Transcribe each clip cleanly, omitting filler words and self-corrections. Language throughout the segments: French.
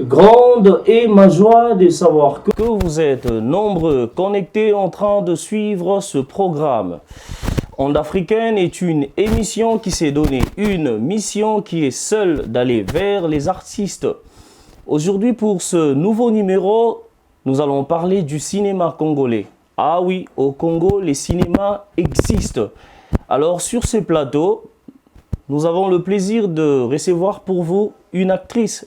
Grande est ma joie de savoir que vous êtes nombreux connectés en train de suivre ce programme. Onde Africaine est une émission qui s'est donné une mission qui est seule d'aller vers les artistes. Aujourd'hui, pour ce nouveau numéro, nous allons parler du cinéma congolais. Ah oui, au Congo, les cinémas existent. Alors, sur ce plateau, nous avons le plaisir de recevoir pour vous une actrice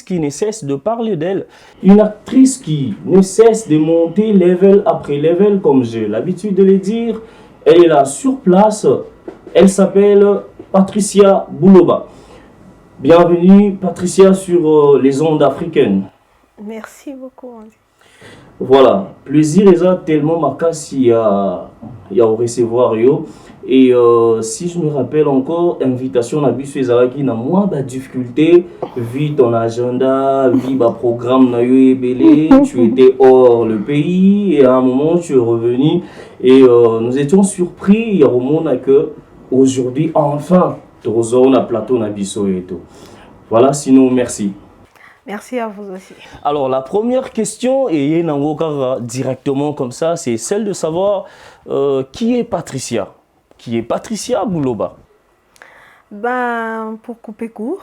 qui ne cesse de parler d'elle, une actrice qui ne cesse de monter level après level, comme j'ai l'habitude de le dire. Elle est là sur place, elle s'appelle Patricia Bouloba. Bienvenue Patricia sur les ondes africaines. Merci beaucoup, Andy. Voilà, plaisir est tellement marqué s'il y a au recevoir yo. Et si je me rappelle encore, invitation à bus ezalaki na moi ba difficulté vu ton agenda, vu ba programme na yo ebele, tu étais hors le pays et à un moment tu es revenu et nous étions surpris ya romona que aujourd'hui enfin tozo na plateau na biso et tout. Voilà, sinon merci. Merci à vous aussi. Alors, la première question, et directement comme ça, c'est celle de savoir qui est Patricia? Qui est Patricia Bouloba? Ben, pour couper court,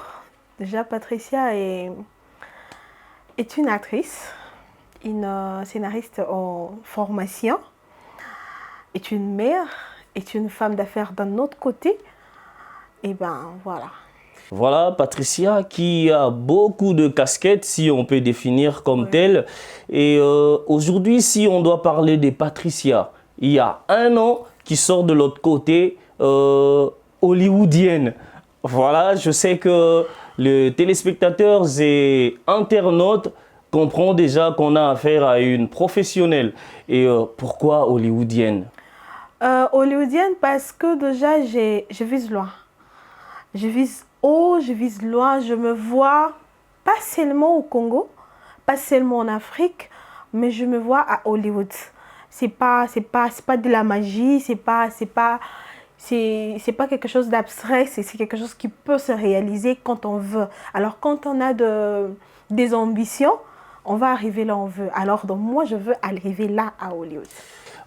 déjà Patricia est une actrice, une scénariste en formation, est une mère, est une femme d'affaires d'un autre côté. Et ben voilà. Voilà, Patricia qui a beaucoup de casquettes, si on peut définir comme telle. Et aujourd'hui, si on doit parler de Patricia, il y a un nom qui sort de l'autre côté, hollywoodienne. Voilà, je sais que les téléspectateurs et internautes comprennent déjà qu'on a affaire à une professionnelle. Et pourquoi hollywoodienne? Hollywoodienne parce que déjà, je vise loin. Je vise haut, je vise loin, je me vois pas seulement au Congo, pas seulement en Afrique, mais je me vois à Hollywood. C'est pas de la magie, c'est pas quelque chose d'abstrait, c'est quelque chose qui peut se réaliser quand on veut. Alors quand on a des ambitions, on va arriver là où on veut. Alors donc moi je veux arriver là à Hollywood.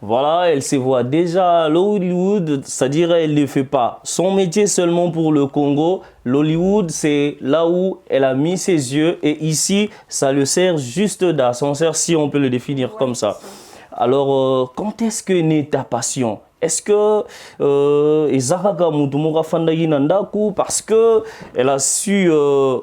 Voilà, elle se voit déjà à l'Hollywood, c'est-à-dire elle ne fait pas son métier seulement pour le Congo. L'Hollywood, c'est là où elle a mis ses yeux et ici, ça le sert juste d'ascenseur, si on peut le définir comme ça. Alors, quand est-ce que naît ta passion? Est-ce que parce que elle a su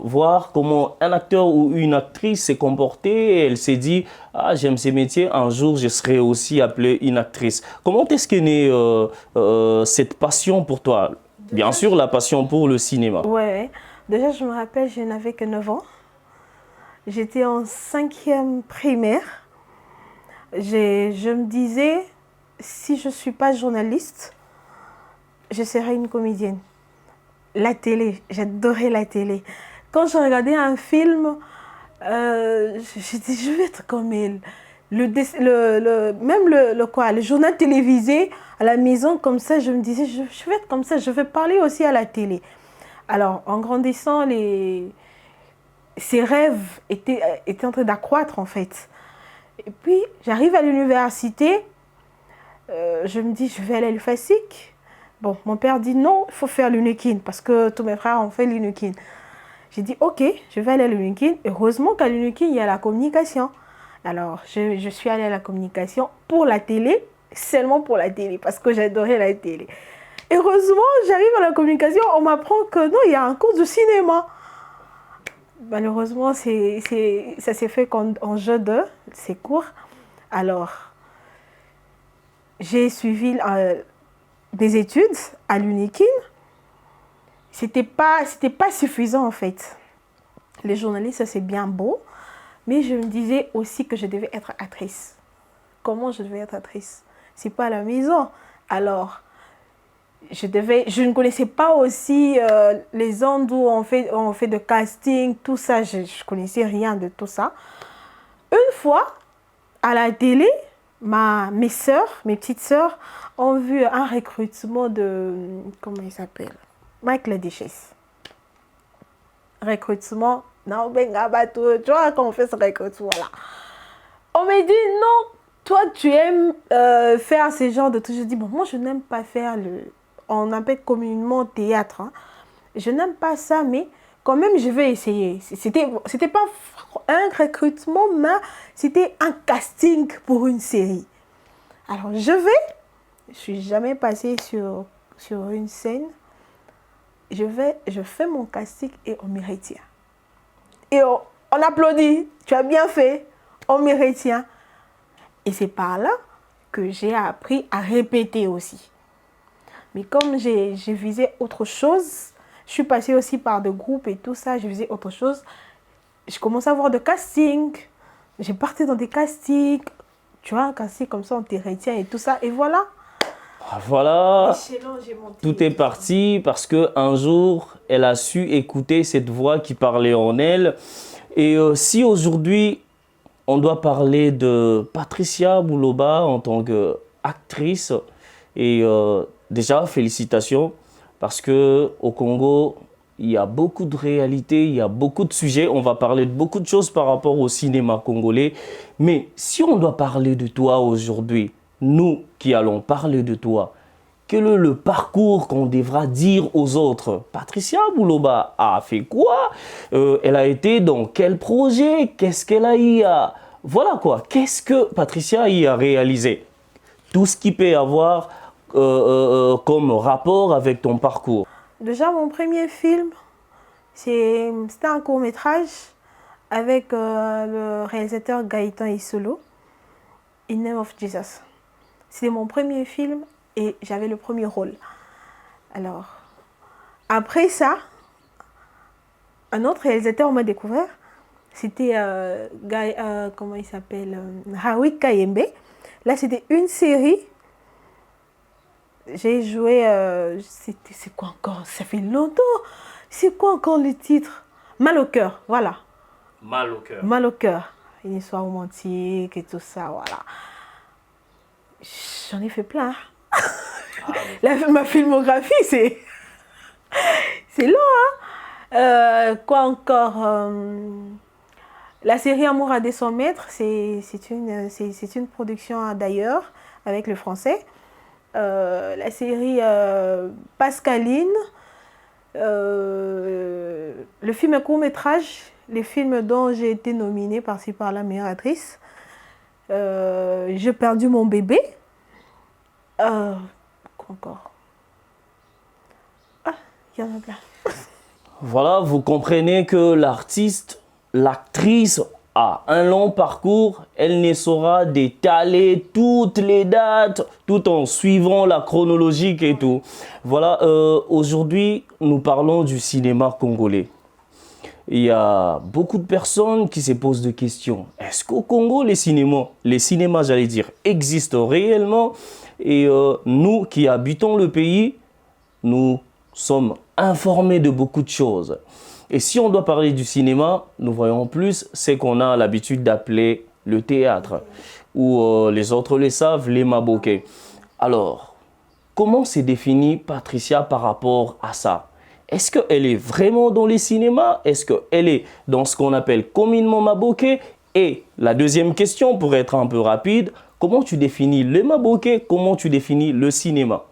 voir comment un acteur ou une actrice s'est comporté et elle s'est dit ah j'aime ces métiers, un jour je serai aussi appelée une actrice. Comment est-ce que naît cette passion pour toi? Bien sûr la passion pour le cinéma. Ouais, déjà je me rappelle, je n'avais que 9 ans. J'étais en 5e primaire. Je me disais, si je ne suis pas journaliste, je serai une comédienne. La télé, j'adorais la télé. Quand je regardais un film, je dis, je vais être comme elle. Le journal télévisé à la maison, comme ça, je me disais, je vais être comme ça, je vais parler aussi à la télé. Alors, en grandissant, ces rêves étaient en train d'accroître, en fait. Et puis, j'arrive à l'université, je me dis, je vais aller à l'UFASIC. Bon, mon père dit non, il faut faire l'UNIKIN parce que tous mes frères ont fait l'UNIKIN. J'ai dit, ok, je vais aller à l'UNIKIN. Heureusement qu'à l'UNIKIN, il y a la communication. Alors, je suis allée à la communication pour la télé, seulement pour la télé, parce que j'adorais la télé. Heureusement, j'arrive à la communication, on m'apprend que non, il y a un cours de cinéma. Malheureusement, ça s'est fait en jeu de ces cours. Alors, j'ai suivi des études à l'UNIKIN. C'était pas suffisant en fait. Les journalistes, c'est bien beau, mais je me disais aussi que je devais être actrice. Comment je devais être actrice? C'est pas à la maison. Alors, je ne connaissais pas aussi les ondes où on fait de casting, tout ça. Je ne connaissais rien de tout ça. Une fois, à la télé, mes petites sœurs, ont vu un recrutement de... Comment il s'appelle? Mike Ladishes. Recrutement Non, benga, bateau. Tu vois, quand on fait ce recrutement, voilà. On me dit, non, toi, tu aimes faire ce genre de trucs. Je dis, bon, moi, je n'aime pas faire on appelle communément théâtre. Hein. Je n'aime pas ça, mais quand même, je vais essayer. C'était pas un recrutement, mais c'était un casting pour une série. Alors, je suis jamais passée sur une scène. Je fais mon casting et on me retient. Et on applaudit. Tu as bien fait. On me retient. Et c'est par là que j'ai appris à répéter aussi. Mais comme j'ai visé autre chose, je suis passée aussi par des groupes et tout ça, je visais autre chose. Je commençais à avoir des castings. J'ai parti dans des castings. Tu vois, un casting comme ça, on te retient et tout ça. Et voilà. Voilà, tout est parti parce qu'un jour, elle a su écouter cette voix qui parlait en elle. Et si aujourd'hui, on doit parler de Patricia Bouloba en tant qu'actrice, et déjà, félicitations, parce qu'au Congo, il y a beaucoup de réalités, il y a beaucoup de sujets. On va parler de beaucoup de choses par rapport au cinéma congolais. Mais si on doit parler de toi aujourd'hui, nous qui allons parler de toi, quel est le parcours qu'on devra dire aux autres? Patricia Bouloba a fait quoi? Elle a été dans quel projet? Qu'est-ce qu'elle a eu à... Voilà quoi, qu'est-ce que Patricia y a réalisé? Tout ce qui peut avoir comme rapport avec ton parcours. Déjà, mon premier film, c'était un court-métrage avec le réalisateur Gaëtan Isolo, In Name of Jesus. C'était mon premier film et j'avais le premier rôle. Alors, après ça, un autre réalisateur m'a découvert. C'était comment il s'appelle, Hawi Kayembe. Là, c'était une série. J'ai joué, c'est quoi encore? Ça fait longtemps. C'est quoi encore le titre? Mal au cœur, voilà. Mal au cœur. Mal au cœur. Une histoire romantique et tout ça, voilà. J'en ai fait plein. Ma filmographie, c'est long. Hein? Quoi encore? La série Amour à 200 mètres, c'est une production d'ailleurs avec le français. La série Pascaline, le film court-métrage, les films dont j'ai été nominée par-ci par-là meilleure actrice. J'ai perdu mon bébé. Quoi encore? Ah, il y en a plein. Voilà, vous comprenez que l'artiste, l'actrice a un long parcours. Elle ne saura détailler toutes les dates tout en suivant la chronologique et tout. Voilà, aujourd'hui, nous parlons du cinéma congolais. Il y a beaucoup de personnes qui se posent des questions. Est-ce qu'au Congo, les cinémas, j'allais dire, existent réellement? Et nous qui habitons le pays, nous sommes informés de beaucoup de choses. Et si on doit parler du cinéma, nous voyons plus ce qu'on a l'habitude d'appeler le théâtre, ou les autres le savent, les maboké. Alors, comment s'est définie Patricia par rapport à ça? Est-ce qu'elle est vraiment dans les cinémas? Est-ce qu'elle est dans ce qu'on appelle communément maboké? Et la deuxième question, pour être un peu rapide, comment tu définis le maboké? Comment tu définis le cinéma?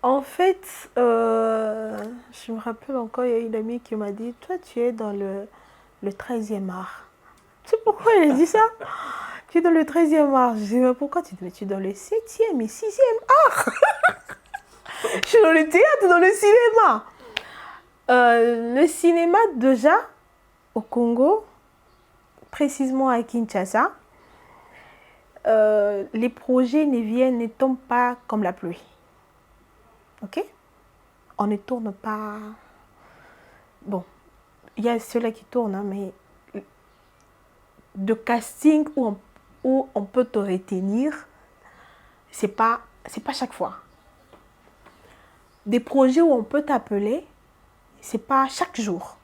En fait, je me rappelle encore, il y a une amie qui m'a dit, toi tu es dans le 13e art. Tu sais pourquoi elle a dit ça? Tu es dans le 13e art. Je dis, mais pourquoi tu es dans le 7e et 6e art? Je suis dans le théâtre, dans le cinéma. Le cinéma déjà, au Congo, précisément à Kinshasa, les projets ne tombent pas comme la pluie. Ok? On ne tourne pas... Bon, il y a ceux-là qui tournent, hein, mais de casting où on peut te retenir, c'est pas chaque fois. Des projets où on peut t'appeler, c'est pas chaque jour.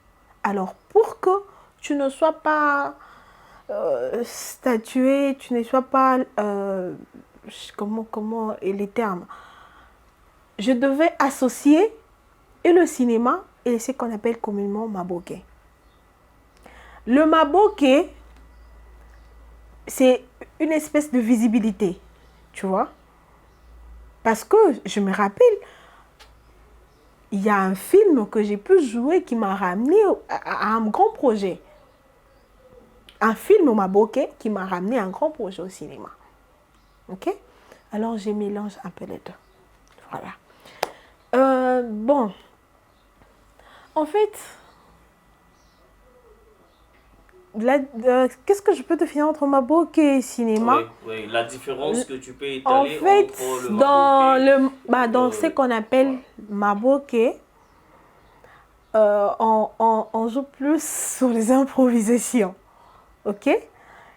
Alors, pour que tu ne sois pas statué, tu ne sois pas... comment est les termes? Je devais associer et le cinéma et ce qu'on appelle communément maboké. Le maboké, c'est une espèce de visibilité, tu vois. Parce que je me rappelle, il y a un film que j'ai pu jouer qui m'a ramené à un grand projet. Un film au maboké qui m'a ramené à un grand projet au cinéma. Ok? Alors, je mélange un peu les deux. Voilà. Bon. En fait, qu'est-ce que je peux définir entre maboké et cinéma? Oui, la différence que tu peux étaler en fait, entre le maboké dans ce qu'on appelle maboké, on joue plus sur les improvisations. Ok?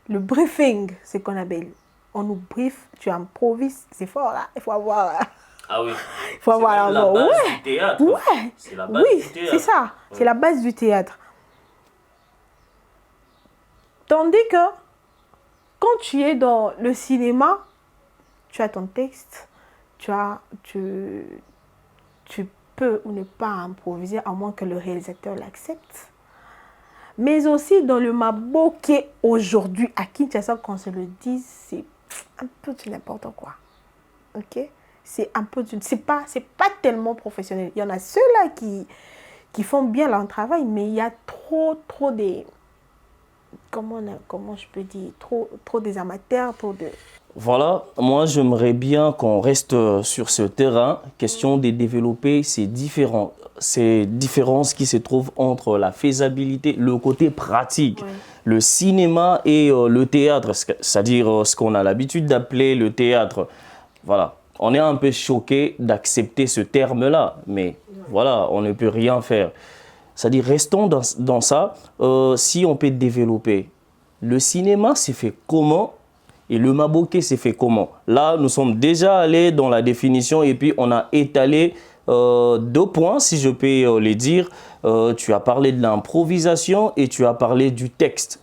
Le briefing, c'est qu'on appelle. On nous brief, tu improvises, c'est fort là, il faut avoir. Ah oui. Il faut avoir la base du théâtre. Ouais. C'est la base du théâtre. C'est ça. Ouais. C'est la base du théâtre. Tandis que quand tu es dans le cinéma, tu as ton texte, tu peux ou ne pas improviser à moins que le réalisateur l'accepte. Mais aussi dans le maboké aujourd'hui, à Kinshasa, qu'on se le dise, c'est un peu du n'importe quoi. Ok? C'est un peu du... C'est pas tellement professionnel. Il y en a ceux-là qui font bien leur travail, mais il y a trop des... Comment je peux dire? Trop des amateurs, trop de... Voilà, moi j'aimerais bien qu'on reste sur ce terrain. Question de développer ces différences qui se trouvent entre la faisabilité, le côté pratique, ouais, le cinéma et le théâtre, c'est-à-dire ce qu'on a l'habitude d'appeler le théâtre. Voilà, on est un peu choqué d'accepter ce terme-là, mais voilà, on ne peut rien faire. C'est-à-dire, restons dans ça. Si on peut développer, le cinéma s'est fait comment? Et le maboké s'est fait comment? Là, nous sommes déjà allés dans la définition et puis on a étalé 2 points, si je peux les dire. Tu as parlé de l'improvisation et tu as parlé du texte.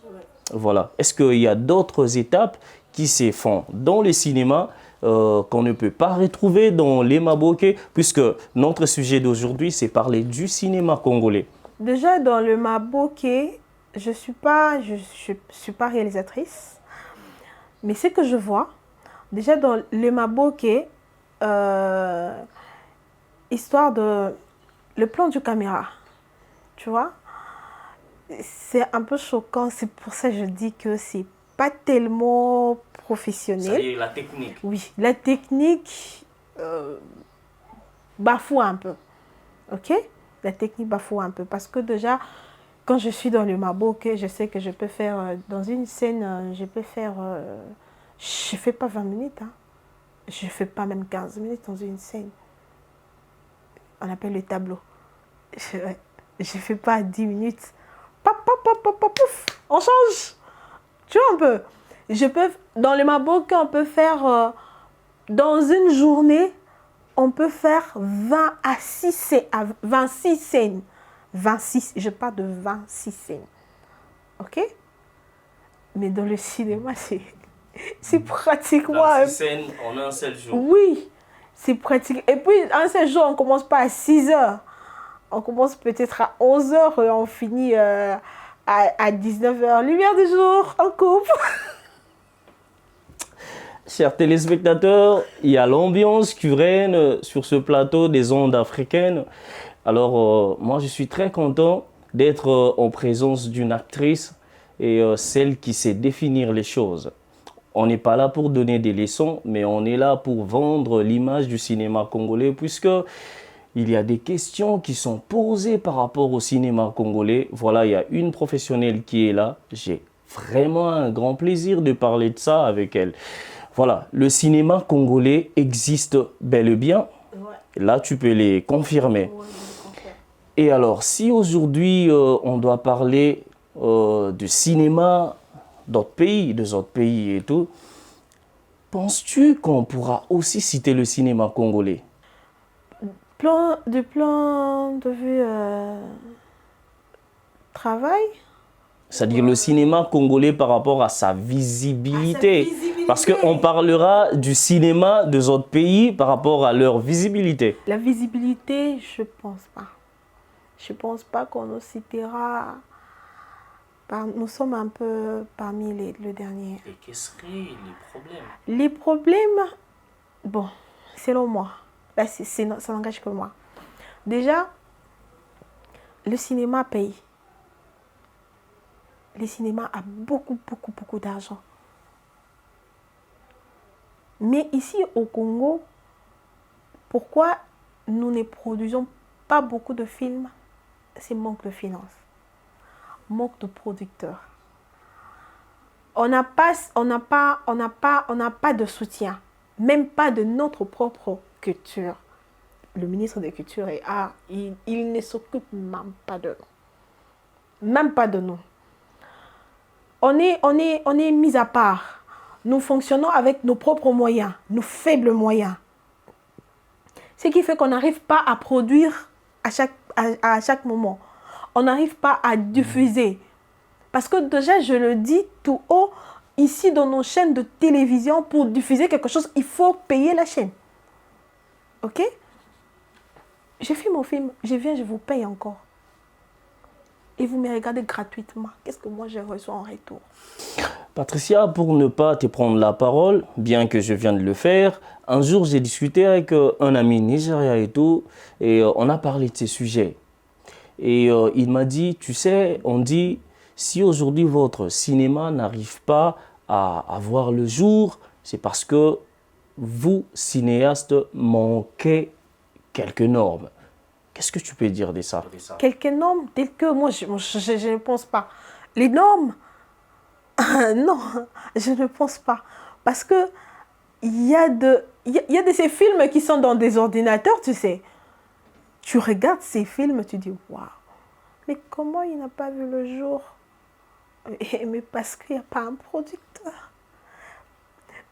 Voilà. Est-ce qu'il y a d'autres étapes qui se font dans le cinéma qu'on ne peut pas retrouver dans les maboké, puisque notre sujet d'aujourd'hui, c'est parler du cinéma congolais? Déjà, dans le maboké, je suis pas réalisatrice. Mais ce que je vois, déjà dans le maboké, histoire de... Le plan du caméra, tu vois, c'est un peu choquant. C'est pour ça que je dis que c'est pas tellement professionnel. C'est-à-dire la technique. Oui, la technique bafoue un peu. Ok? La technique bafoue un peu. Parce que déjà, quand je suis dans le maboké, je sais que je peux faire, dans une scène, je peux faire, je ne fais pas 20 minutes, hein. Je ne fais pas même 15 minutes dans une scène. On appelle le tableau. Je ne fais pas 10 minutes. Pop, pop, pop, pop, pop, pouf, on change. Tu vois un peu. Dans le maboké, on peut faire, dans une journée, on peut faire 26 scènes. 26, je parle de 26 scènes. Ok? Mais dans le cinéma, c'est pratiquement... 26 scènes en un seul jour. Oui, c'est pratique. Et puis, un seul jour, on ne commence pas à 6 heures. On commence peut-être à 11 heures et on finit à 19 heures. Lumière du jour, on coupe. Chers téléspectateurs, il y a l'ambiance qui règne sur ce plateau des ondes africaines. Alors, moi, je suis très content d'être en présence d'une actrice et celle qui sait définir les choses. On n'est pas là pour donner des leçons, mais on est là pour vendre l'image du cinéma congolais, puisque il y a des questions qui sont posées par rapport au cinéma congolais. Voilà, il y a une professionnelle qui est là. J'ai vraiment un grand plaisir de parler de ça avec elle. Voilà, le cinéma congolais existe bel et bien. Ouais. Là, tu peux les confirmer. Ouais. Et alors, si aujourd'hui, on doit parler du cinéma d'autres pays, des autres pays et tout, penses-tu qu'on pourra aussi citer le cinéma congolais? Du plan de vue travail? C'est-à-dire le cinéma congolais par rapport à sa visibilité. Parce qu'on parlera du cinéma des autres pays par rapport à leur visibilité. La visibilité, je ne pense pas. Je ne pense pas qu'on nous citera Nous sommes un peu parmi le dernier. Et quels seraient les problèmes? Les problèmes, bon, selon moi, là, ça n'engage que moi. Déjà, le cinéma paye. Le cinéma a beaucoup, beaucoup, beaucoup d'argent. Mais ici au Congo, pourquoi nous ne produisons pas beaucoup de films? C'est manque de finances, manque de producteurs. On n'a pas de soutien, même pas de notre propre culture. Le ministre de la Culture et Art, il ne s'occupe même pas de nous. Même pas de nous. On est mis à part. Nous fonctionnons avec nos propres moyens, nos faibles moyens. Ce qui fait qu'on n'arrive pas à produire à chaque moment. On n'arrive pas à diffuser. Parce que déjà, je le dis tout haut, ici dans nos chaînes de télévision, pour diffuser quelque chose, il faut payer la chaîne. Ok? Je fais mon film, je viens, je vous paye encore. Et vous me regardez gratuitement. Qu'est-ce que moi je reçois en retour? Patricia, pour ne pas te prendre la parole, bien que je viens de le faire, un jour j'ai discuté avec un ami nigérien et tout, et on a parlé de ces sujets. Et il m'a dit, tu sais, on dit, si aujourd'hui votre cinéma n'arrive pas à voir le jour, c'est parce que vous, cinéastes, manquez quelques normes. Qu'est-ce que tu peux dire de ça? Quelques normes telles que moi, je ne pense pas. Les normes, non, je ne pense pas. Parce que il y a de ces films qui sont dans des ordinateurs, tu sais. Tu regardes ces films, tu dis, waouh, mais comment il n'a pas vu le jour? Mais parce qu'il n'y a pas un producteur.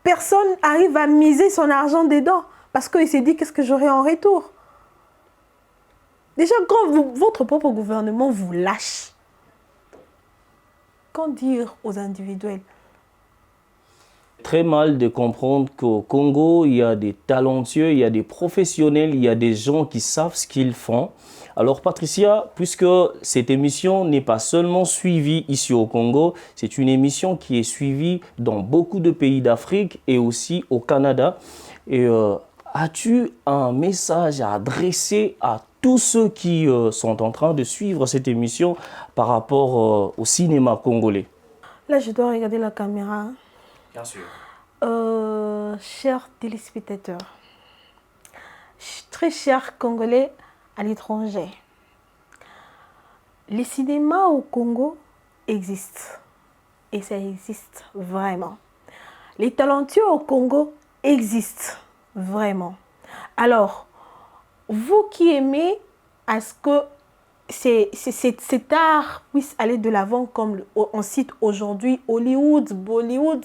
Personne n'arrive à miser son argent dedans parce qu'il s'est dit, qu'est-ce que j'aurai en retour? Déjà, quand votre propre gouvernement vous lâche, qu'en dire aux individuels? Très mal de comprendre qu'au Congo, il y a des talentueux, il y a des professionnels, il y a des gens qui savent ce qu'ils font. Alors Patricia, puisque cette émission n'est pas seulement suivie ici au Congo, c'est une émission qui est suivie dans beaucoup de pays d'Afrique et aussi au Canada. Et as-tu un message à adresser à tous ceux qui sont en train de suivre cette émission par rapport au cinéma congolais? Là, je dois regarder la caméra. Bien sûr. Chers téléspectateurs, très chers Congolais à l'étranger, les cinémas au Congo existent. Et ça existe vraiment. Les talentueux au Congo existent vraiment. Alors, vous qui aimez à ce que cet art puisse aller de l'avant, comme on cite aujourd'hui Hollywood, Bollywood,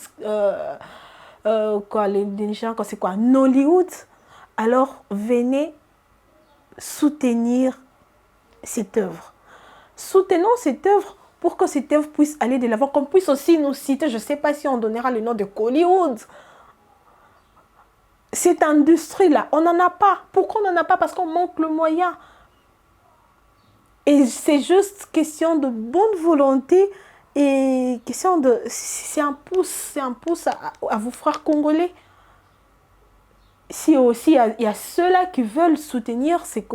les gens, c'est quoi, Nollywood, alors venez soutenir cette œuvre. Soutenons cette œuvre pour que cette œuvre puisse aller de l'avant, qu'on puisse aussi nous citer, je ne sais pas si on donnera le nom de Hollywood. Cette industrie-là, on n'en a pas. Pourquoi on n'en a pas? Parce qu'on manque le moyen. Et c'est juste question de bonne volonté et question de... C'est un pouce à vos frères congolais. Si aussi il y a ceux-là qui veulent soutenir cette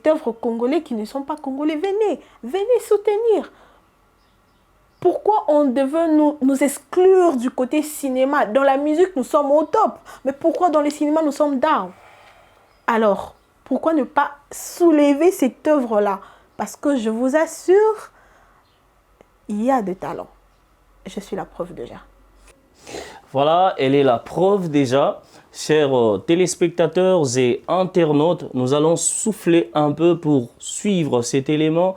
œuvre congolais qui ne sont pas congolais, venez soutenir. Pourquoi on devait nous exclure du côté cinéma? Dans la musique, nous sommes au top. Mais pourquoi dans le cinéma, nous sommes down? Alors, pourquoi ne pas soulever cette œuvre-là? Parce que je vous assure, il y a de talent. Je suis la preuve déjà. Voilà, elle est la preuve déjà. Chers téléspectateurs et internautes, nous allons souffler un peu pour suivre cet élément.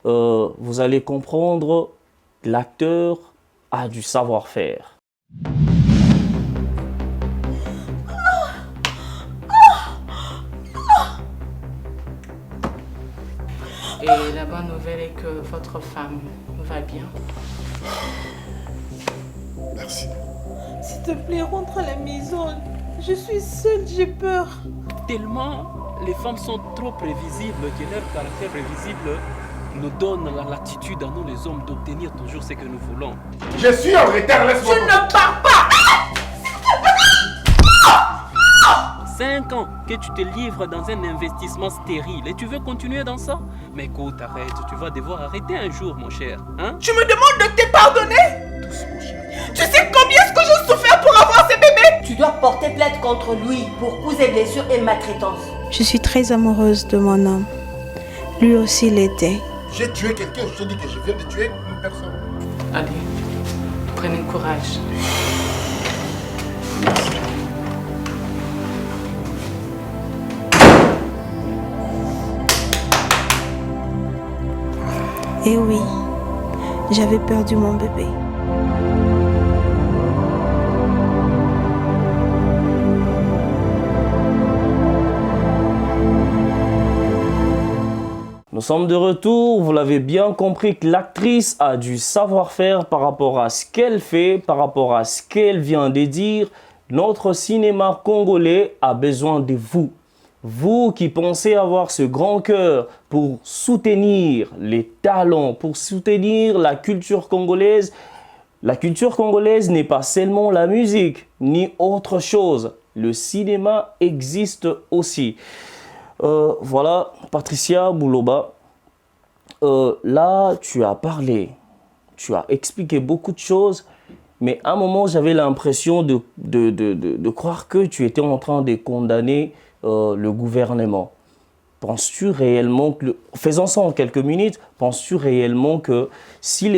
Vous allez comprendre, l'acteur a du savoir-faire. Et la bonne nouvelle est que votre femme va bien. Merci. S'il te plaît, rentre à la maison. Je suis seule, j'ai peur. Tellement les femmes sont trop prévisibles que leur caractère prévisible nous donne la latitude à nous les hommes d'obtenir toujours ce que nous voulons. Je suis en retard, laisse-moi. Tu ne pars pas! 5 ans que tu te livres dans un investissement stérile et tu veux continuer dans ça? Mais écoute, arrête, tu vas devoir arrêter un jour, mon cher. Hein? Tu me demandes de te pardonner? Doucement, chérie. Tu sais combien est-ce que j'ai souffert pour avoir ce bébé? Tu dois porter plainte contre lui pour coups et blessures et maltraitance. Je suis très amoureuse de mon homme. Lui aussi l'était. J'ai tué quelqu'un, je te dis que je viens de tuer une personne. Allez, prenez courage. Et oui, j'avais perdu mon bébé. Nous sommes de retour, vous l'avez bien compris que l'actrice a du savoir-faire par rapport à ce qu'elle fait, par rapport à ce qu'elle vient de dire. Notre cinéma congolais a besoin de vous. Vous qui pensez avoir ce grand cœur pour soutenir les talents, pour soutenir la culture congolaise n'est pas seulement la musique, ni autre chose. Le cinéma existe aussi. Voilà, Patricia Bouloba, là, tu as parlé, tu as expliqué beaucoup de choses, mais à un moment, j'avais l'impression de croire que tu étais en train de condamner le gouvernement. Penses-tu réellement que, faisons ça en quelques minutes, penses-tu réellement que si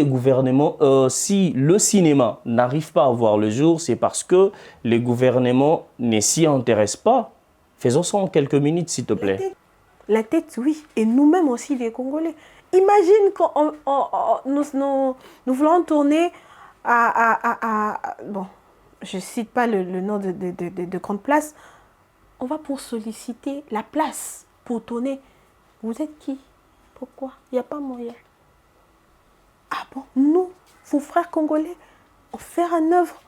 si le cinéma n'arrive pas à voir le jour, c'est parce que les gouvernements ne s'y intéressent pas? Faisons ça en quelques minutes, s'il te plaît. La tête, oui. Et nous-mêmes aussi, les Congolais. Imagine quand nous voulons tourner bon, je ne cite pas le nom de grande place. On va pour solliciter la place pour tourner. Vous êtes qui? Pourquoi? Il n'y a pas moyen. Ah bon? Nous, vos frères congolais, on fait un œuvre.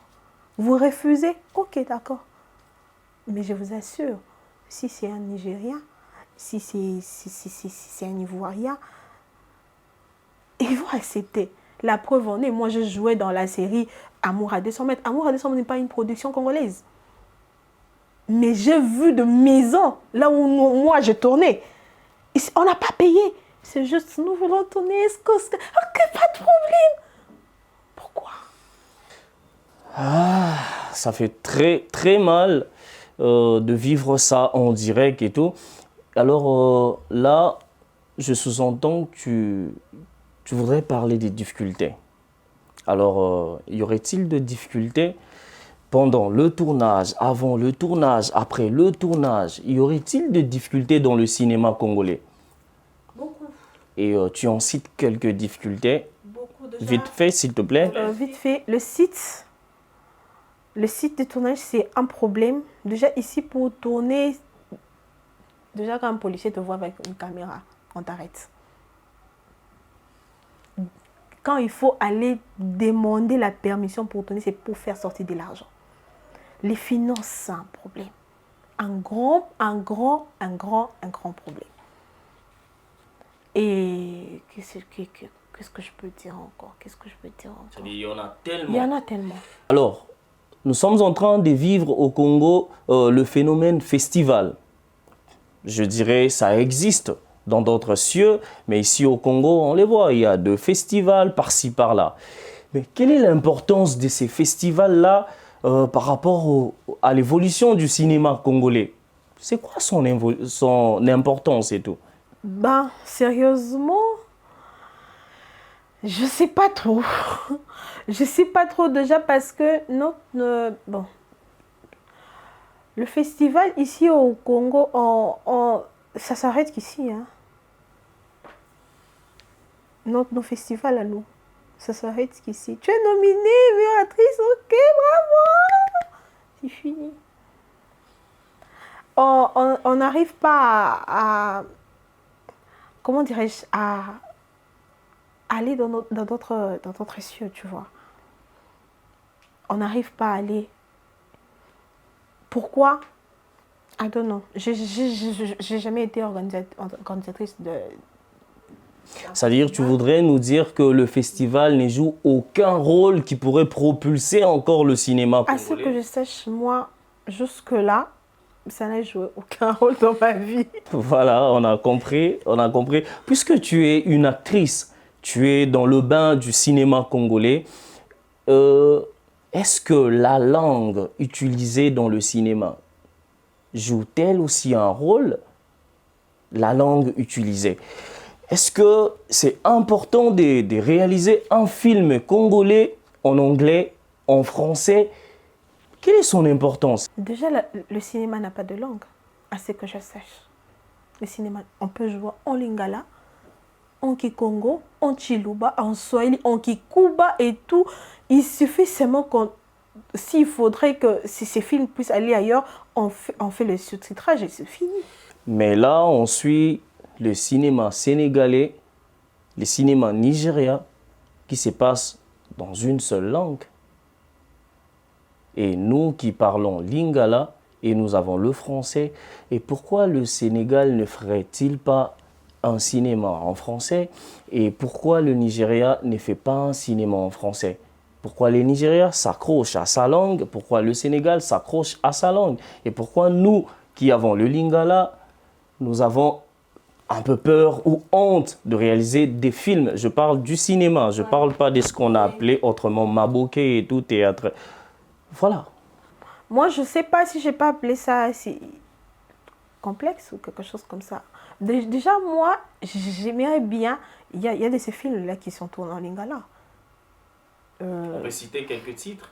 Vous refusez? Ok, d'accord. Mais je vous assure, si c'est un Nigérien, si c'est un Ivoirien, ils vont accepter. La preuve en est, moi je jouais dans la série Amour à 200 mètres. Amour à 200 mètres n'est pas une production congolaise. Mais j'ai vu de maisons, là où moi j'ai tourné. On n'a pas payé. C'est juste, nous voulons tourner. Ok, pas de problème. Pourquoi? Ah, ça fait très très mal de vivre ça en direct et tout. Alors là, je sous-entends que tu voudrais parler des difficultés. Alors, y aurait-il de difficultés pendant le tournage, avant le tournage, après le tournage? Y aurait-il de difficultés dans le cinéma congolais? Beaucoup. Et tu en cites quelques difficultés. Beaucoup déjà. Vite fait, s'il te plaît. Vite fait, le site de tournage, c'est un problème. Déjà, ici, pour tourner, déjà, quand un policier te voit avec une caméra, on t'arrête. Quand il faut aller demander la permission pour tourner, c'est pour faire sortir de l'argent. Les finances, c'est un problème. Un grand problème. Et qu'est-ce que je peux dire encore? Il y en a tellement. Il y en a tellement. Alors, nous sommes en train de vivre au Congo le phénomène festival. Je dirais ça existe dans d'autres cieux, mais ici au Congo, on les voit, il y a 2 festivals par-ci, par-là. Mais quelle est l'importance de ces festivals-là par rapport à l'évolution du cinéma congolais? C'est quoi son importance et tout? Ben, sérieusement, je sais pas trop. Je sais pas trop déjà parce que bon, le festival ici au Congo, ça s'arrête qu'ici. Hein. Nos festivals à nous, ça s'arrête qu'ici. Tu es nominée, meilleure actrice, ok, bravo. C'est fini. On n'arrive pas à comment dirais-je, à aller dans d'autres cieux, tu vois. On n'arrive pas à aller. Pourquoi? I don't know. J'ai jamais été organisatrice C'est-à-dire, tu voudrais nous dire que le festival ne joue aucun rôle qui pourrait propulser encore le cinéma À ce congolais. que je sache, moi, jusque-là, ça n'a joué aucun rôle dans ma vie. Voilà, on a compris, on a compris. Puisque tu es une actrice, tu es dans le bain du cinéma congolais, est-ce que la langue utilisée dans le cinéma joue-t-elle aussi un rôle? La langue utilisée. Est-ce que c'est important de réaliser un film congolais en anglais, en français? Quelle est son importance? Déjà, le cinéma n'a pas de langue, à ce que je sache. Le cinéma, on peut jouer en lingala, en kikongo, en chiluba, en swahili, en kikuba et tout. Il suffit seulement qu'on... S'il faudrait que si ces films puissent aller ailleurs, on fait le sous-titrage et c'est fini. Mais là, on suit le cinéma sénégalais, le cinéma nigérien, qui se passe dans une seule langue. Et nous qui parlons lingala, et nous avons le français, et pourquoi le Sénégal ne ferait-il pas un cinéma en français? Et pourquoi le Nigeria ne fait pas un cinéma en français? Pourquoi les Nigériens s'accrochent à sa langue? Pourquoi le Sénégal s'accroche à sa langue? Et pourquoi nous, qui avons le lingala, nous avons un peu peur ou honte de réaliser des films? Je parle du cinéma, je ne parle pas de ce qu'on a appelé autrement maboké et tout théâtre. Voilà. Moi, je ne sais pas si je n'ai pas appelé ça complexe ou quelque chose comme ça. Déjà, moi, j'aimerais bien... Il y a de ces films-là qui sont tournés en lingala. On peut citer quelques titres.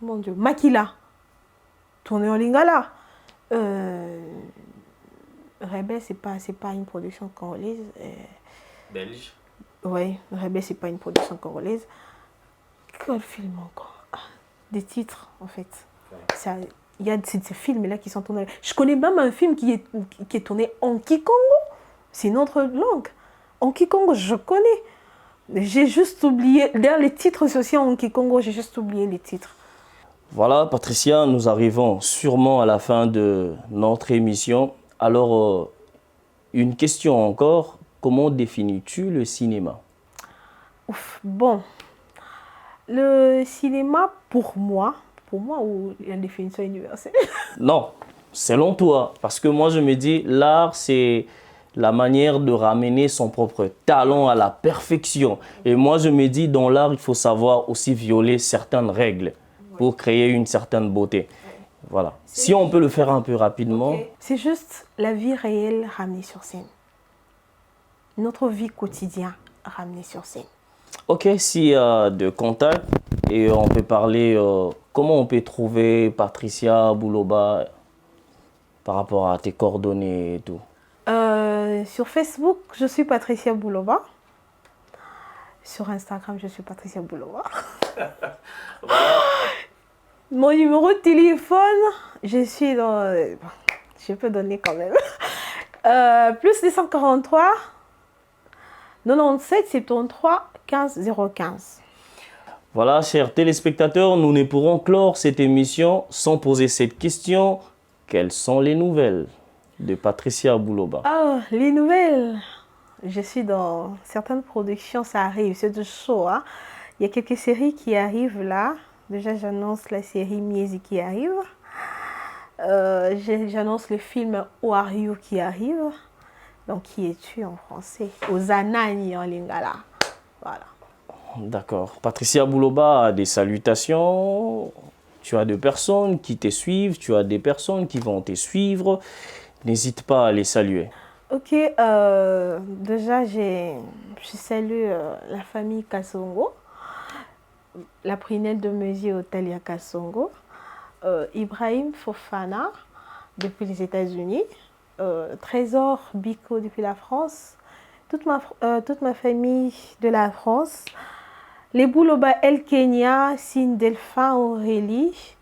Mon Dieu, Makila, tourné en lingala. Rebelle, c'est pas une production congolaise. Belge. Oui, Rebelle, c'est pas une production congolaise. Quel film encore? Des titres, en fait. Ouais. Il y a ces films-là qui sont tournés. Je connais même un film qui est tourné en Kikongo. C'est une autre langue. En Kikongo, je connais. J'ai juste oublié. D'ailleurs, les titres c'est aussi en Kikongo, j'ai juste oublié les titres. Voilà, Patricia, nous arrivons sûrement à la fin de notre émission. Alors, une question encore. Comment définis-tu le cinéma? Bon, le cinéma, pour moi ou la définition universelle? Non, selon toi. Parce que moi, je me dis, l'art, c'est la manière de ramener son propre talent à la perfection. Et moi, je me dis, dans l'art, il faut savoir aussi violer certaines règles pour créer une certaine beauté. Voilà. Si on peut le faire un peu rapidement. Okay. C'est juste la vie réelle ramenée sur scène. Notre vie quotidienne ramenée sur scène. Ok, s'il y a de contacts et on peut parler, comment on peut trouver Patricia Bouloba par rapport à tes coordonnées et tout? Sur Facebook, je suis Patricia Bouloba. Sur Instagram, je suis Patricia Bouloba. Mon numéro de téléphone, je suis dans... je peux donner quand même. Plus 243 97 73 15 015. Voilà, chers téléspectateurs, nous ne pourrons clore cette émission sans poser cette question. Quelles sont les nouvelles de Patricia Bouloba? Ah, les nouvelles. Je suis dans certaines productions, ça arrive, c'est du show. Hein. Il y a quelques séries qui arrivent là. Déjà, j'annonce la série Miezi qui arrive. J'annonce le film Oario qui arrive. Donc, qui es-tu en français? Ozanani en lingala. Voilà. D'accord. Patricia Bouloba a des salutations. Tu as des personnes qui te suivent. Tu as des personnes qui vont te suivre. N'hésite pas à les saluer. Ok. Déjà, je salue la famille Kassongo. La Prinelle de Meusier Otalia Kassongo. Ibrahim Fofana depuis les États-Unis. Trésor Biko depuis la France. Toute ma famille de la France. Les Bouloba El Kenya, Sine Delphin Aurélie.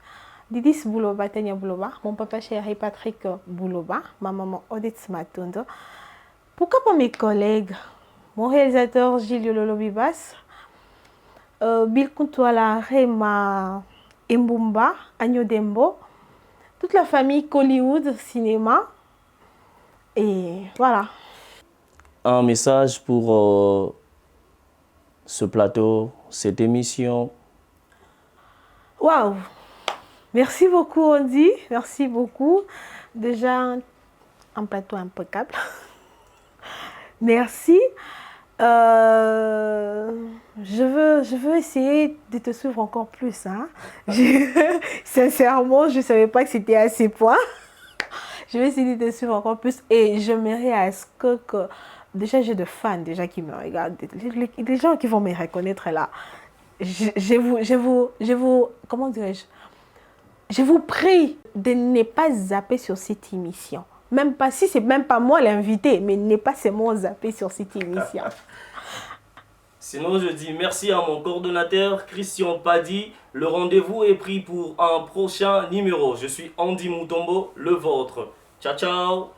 Didis Bouloba, Tania Bouloba. Mon papa chéri Patrick Bouloba. Ma maman Odette Matondo. Pourquoi pas mes collègues? Mon réalisateur Gilles Lolo Bibas. Bill Kuntwala, Rema Mbumba, Agno Dembo. Toute la famille Hollywood Cinéma. Et voilà. un message pour ce plateau, cette émission? Waouh! Merci beaucoup, Andy. Merci beaucoup. Déjà, un plateau impeccable. Merci. Je veux essayer de te suivre encore plus. Hein. Sincèrement, je ne savais pas que c'était à ces points. Je vais essayer de te suivre encore plus. Et j'aimerais à ce que déjà, j'ai des fans déjà qui me regardent. Les gens qui vont me reconnaître là. Comment dirais-je? Je vous prie de ne pas zapper sur cette émission. Même pas, si c'est même pas moi l'invité, mais ne pas seulement zapper sur cette émission. Sinon, je dis merci à mon coordonnateur, Christian Paddy. Le rendez-vous est pris pour un prochain numéro. Je suis Andy Moutombo, le vôtre. Ciao, ciao!